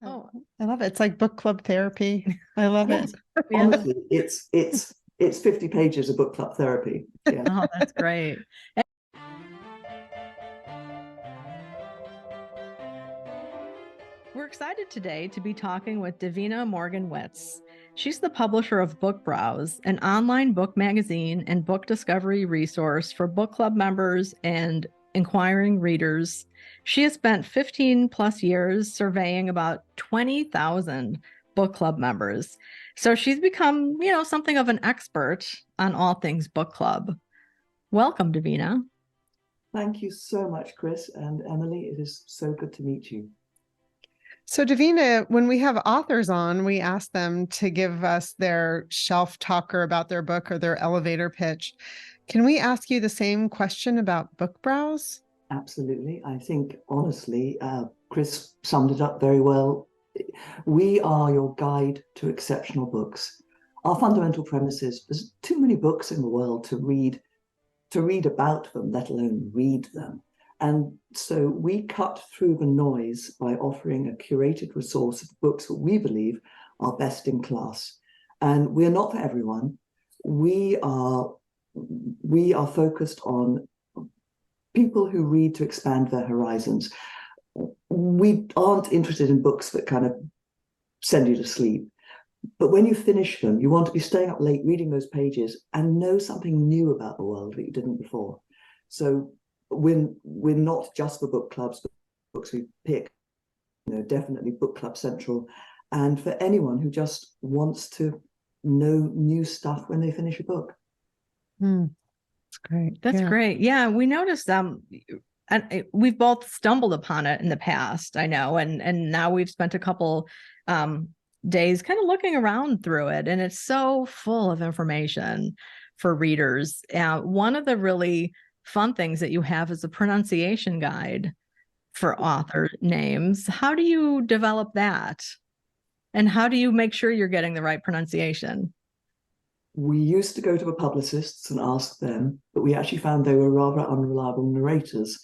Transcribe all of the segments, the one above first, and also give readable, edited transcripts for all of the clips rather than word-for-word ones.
Oh, I love it. It's like book club therapy. I love it. yeah. Honestly, it's 50 pages of book club therapy. Yeah. Oh, that's great. We're excited today to be talking with Davina Morgan Witts. She's the publisher of BookBrowse, an online book magazine and book discovery resource for book club members and inquiring readers. She has spent 15 plus years surveying about 20,000 book club members. So she's become, something of an expert on all things book club. Welcome, Davina. Thank you so much, Chris and Emily. It is so good to meet you. So, Davina, when we have authors on, we ask them to give us their shelf talker about their book or their elevator pitch. Can we ask you the same question about BookBrowse? Absolutely. I think, honestly, Chris summed it up very well. We are your guide to exceptional books. Our fundamental premise is there's too many books in the world to read about them, let alone read them. And so we cut through the noise by offering a curated resource of books that we believe are best in class. And we're not for everyone. We are focused on people who read to expand their horizons. We aren't interested in books that kind of send you to sleep. But when you finish them, you want to be staying up late reading those pages and know something new about the world that you didn't before. So we're not just for book clubs, but books we pick, definitely Book Club Central. And for anyone who just wants to know new stuff when they finish a book. That's great. That's great. Yeah, we noticed and we've both stumbled upon it in the past, I know, and now we've spent a couple days kind of looking around through it, and it's so full of information for readers. One of the really fun things that you have is a pronunciation guide for author names. How do you develop that? And how do you make sure you're getting the right pronunciation? We used to go to the publicists and ask them, but we actually found they were rather unreliable narrators.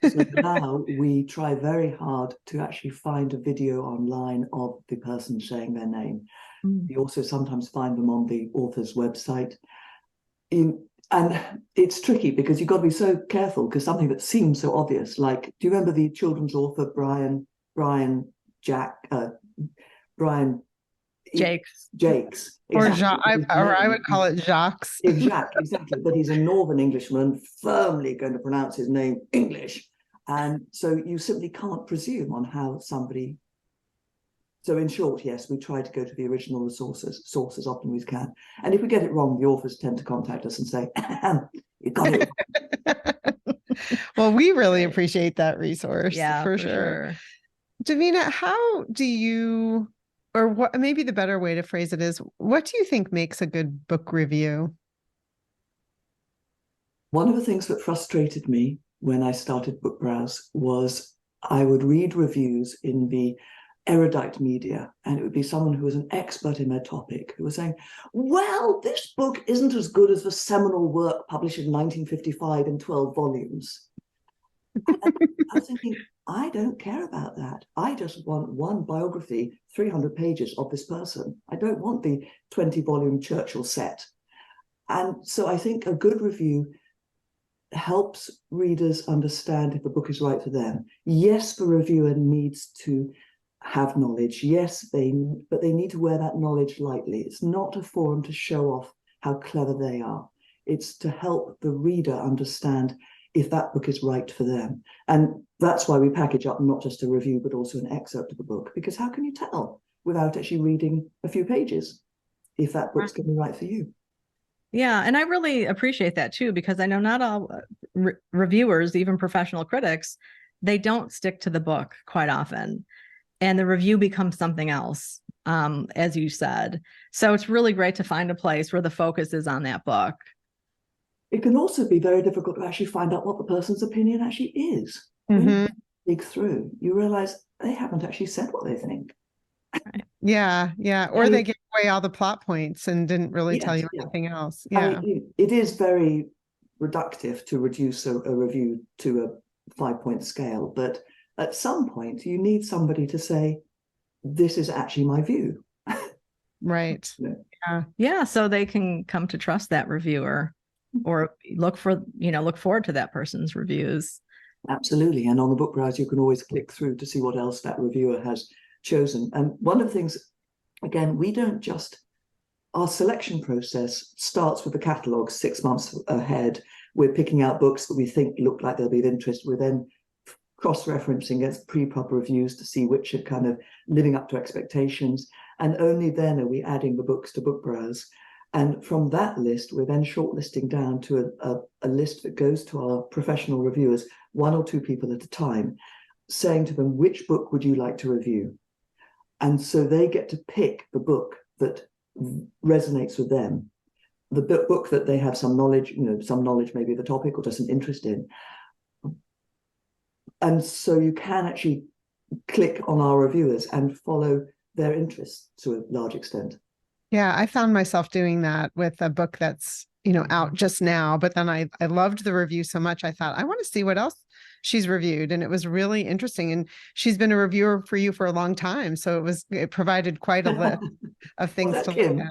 So now we try very hard to actually find a video online of the person saying their name. We also sometimes find them on the author's website. And it's tricky because you've got to be so careful because something that seems so obvious, like, do you remember the children's author Brian Jakes? Or exactly. I would call it Jacques. Exactly. But he's a Northern Englishman, firmly going to pronounce his name English. And so you simply can't presume on how somebody. So in short, yes, we try to go to the original sources often we can. And if we get it wrong, the authors tend to contact us and say, you got it wrong. Well, we really appreciate that resource. Yeah, for sure. Davina, how do you, or what, maybe the better way to phrase it is, what do you think makes a good book review? One of the things that frustrated me when I started BookBrowse was I would read reviews in the erudite media, and it would be someone who was an expert in their topic who was saying, well, this book isn't as good as the seminal work published in 1955 in 12 volumes. I was thinking, I don't care about that. I just want one biography, 300 pages of this person. I don't want the 20-volume Churchill set. And so I think a good review helps readers understand if a book is right for them. Yes, the reviewer needs to have knowledge. Yes, but they need to wear that knowledge lightly. It's not a forum to show off how clever they are. It's to help the reader understand if that book is right for them. And that's why we package up not just a review, but also an excerpt of the book, because how can you tell without actually reading a few pages if that book's going to be right for you? Yeah, and I really appreciate that too, because I know not all reviewers, even professional critics, they don't stick to the book quite often. And the review becomes something else, as you said. So it's really great to find a place where the focus is on that book. It can also be very difficult to actually find out what the person's opinion actually is. When you dig through, you realize they haven't actually said what they think. Right. Yeah. Or they gave away all the plot points and didn't really tell you anything else. Yeah. I mean, it is very reductive to reduce a review to a 5-point scale, but at some point you need somebody to say, this is actually my view. Right. Yeah. Yeah. So they can come to trust that reviewer or look forward to that person's reviews. Absolutely. And on the BookBrowse, you can always click through to see what else that reviewer has chosen. And one of the things, again, we don't just, our selection process starts with the catalogue 6 months ahead. We're picking out books that we think look like they'll be of interest. We're then cross-referencing against pre-pub reviews to see which are kind of living up to expectations. And only then are we adding the books to BookBrowse. And from that list, we're then shortlisting down to a list that goes to our professional reviewers, 1 or 2 people at a time, saying to them, which book would you like to review? And so they get to pick the book that resonates with them, the book that they have some knowledge, maybe of the topic or just an interest in. And so you can actually click on our reviewers and follow their interests to a large extent. Yeah, I found myself doing that with a book that's, out just now, but then I loved the review so much. I thought, I want to see what else she's reviewed. And it was really interesting. And she's been a reviewer for you for a long time. So it provided quite a list of things to Kim? look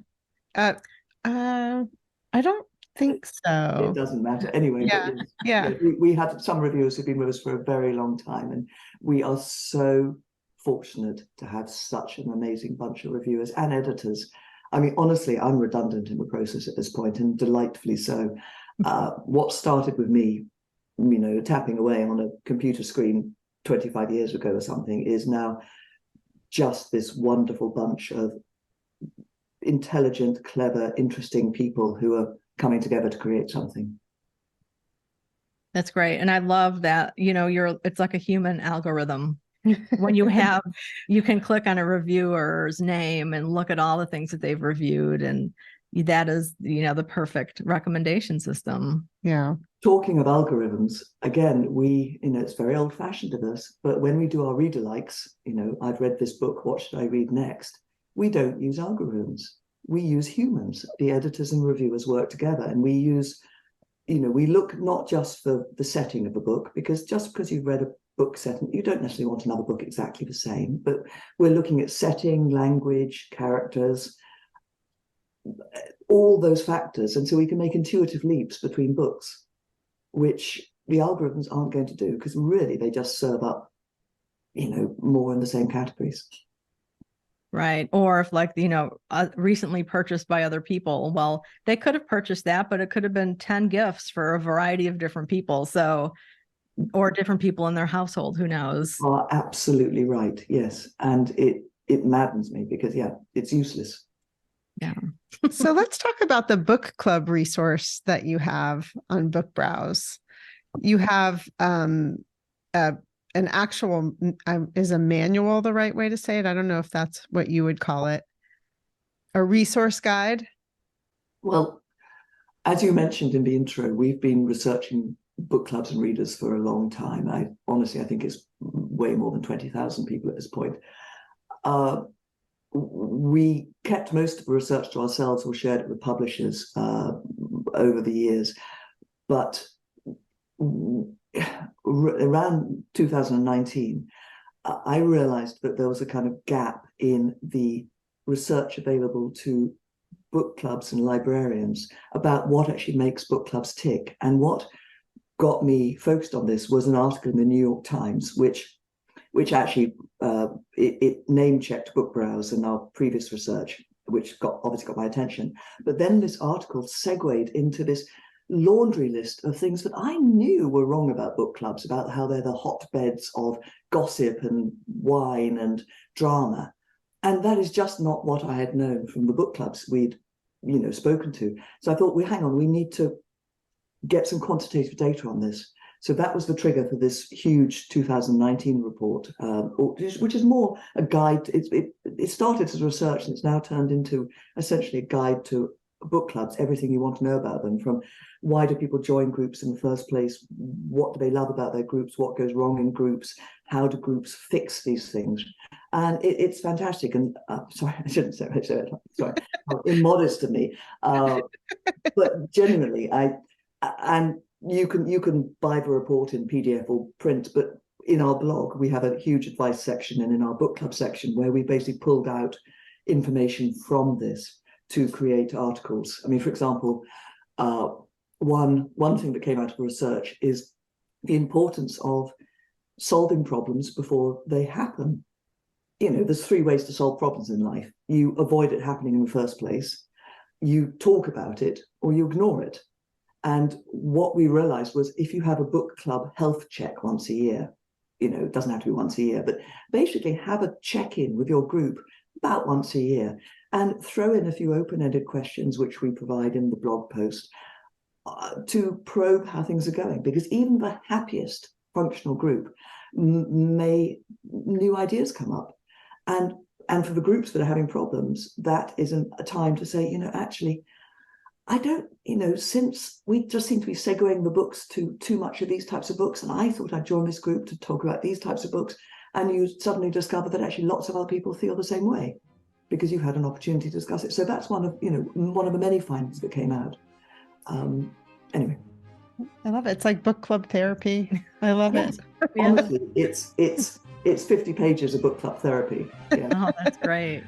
at. I don't think so. It doesn't matter. Anyway, Yeah. but Yeah. We had some reviewers who've been with us for a very long time. And we are so fortunate to have such an amazing bunch of reviewers and editors. I mean, honestly, I'm redundant in the process at this point, and delightfully so. What started with me, tapping away on a computer screen 25 years ago or something, is now just this wonderful bunch of intelligent, clever, interesting people who are coming together to create something. That's great. And I love that, it's like a human algorithm. When you can click on a reviewer's name and look at all the things that they've reviewed, and that is, the perfect recommendation system. Yeah. Talking of algorithms, again, it's very old fashioned of us, but when we do our reader likes, I've read this book, what should I read next? We don't use algorithms. We use humans. The editors and reviewers work together, and we use, we look not just for the setting of the book, because just because you've read a book setting, you don't necessarily want another book exactly the same, but we're looking at setting, language, characters, all those factors. And so we can make intuitive leaps between books, which the algorithms aren't going to do, because really they just serve up, more in the same categories. Right. Or if recently purchased by other people, well, they could have purchased that, but it could have been 10 gifts for a variety of different people. So, or different people in their household, who knows? Are absolutely right. Yes. And it maddens me because, it's useless. Yeah. So let's talk about the book club resource that you have on BookBrowse. You have an actual, is a manual the right way to say it? I don't know if that's what you would call it. A resource guide? Well, as you mentioned in the intro, we've been researching book clubs and readers for a long time. I think it's way more than 20,000 people at this point. We kept most of the research to ourselves or shared it with publishers over the years. But around 2019, I realized that there was a kind of gap in the research available to book clubs and librarians about what actually makes book clubs tick. And what got me focused on this was an article in the New York Times, which actually it name-checked BookBrowse and our previous research, which obviously got my attention. But then this article segued into this laundry list of things that I knew were wrong about book clubs, about how they're the hotbeds of gossip and wine and drama. And that is just not what I had known from the book clubs we'd spoken to. So I thought, hang on, we need to get some quantitative data on this. So that was the trigger for this huge 2019 report, which is more a guide. It started as research, and it's now turned into essentially a guide to book clubs, everything you want to know about them, from why do people join groups in the first place, what do they love about their groups, what goes wrong in groups, how do groups fix these things. And it's fantastic. And sorry, I shouldn't say it. Sorry, immodest of me. But genuinely, and you can buy the report in PDF or print, but in our blog, we have a huge advice section, and in our book club section, where we basically pulled out information from this to create articles. I mean, for example, one thing that came out of research is the importance of solving problems before they happen. You know, there's 3 ways to solve problems in life. You avoid it happening in the first place, you talk about it, or you ignore it. And what we realized was, if you have a book club health check once a year, you know, it doesn't have to be once a year, but basically have a check-in with your group about once a year and throw in a few open-ended questions, which we provide in the blog post, to probe how things are going. Because even the happiest functional group new ideas come up. And for the groups that are having problems, that isn't a time to say, you know, actually, I don't, you know, since we just seem to be segueing the books to too much of these types of books, and I thought I'd join this group to talk about these types of books, and you suddenly discover that actually lots of other people feel the same way because you've had an opportunity to discuss it. So that's one of the many findings that came out. Anyway. I love it. It's like book club therapy. I love it. Honestly, it's 50 pages of book club therapy. Yeah. Oh, that's great.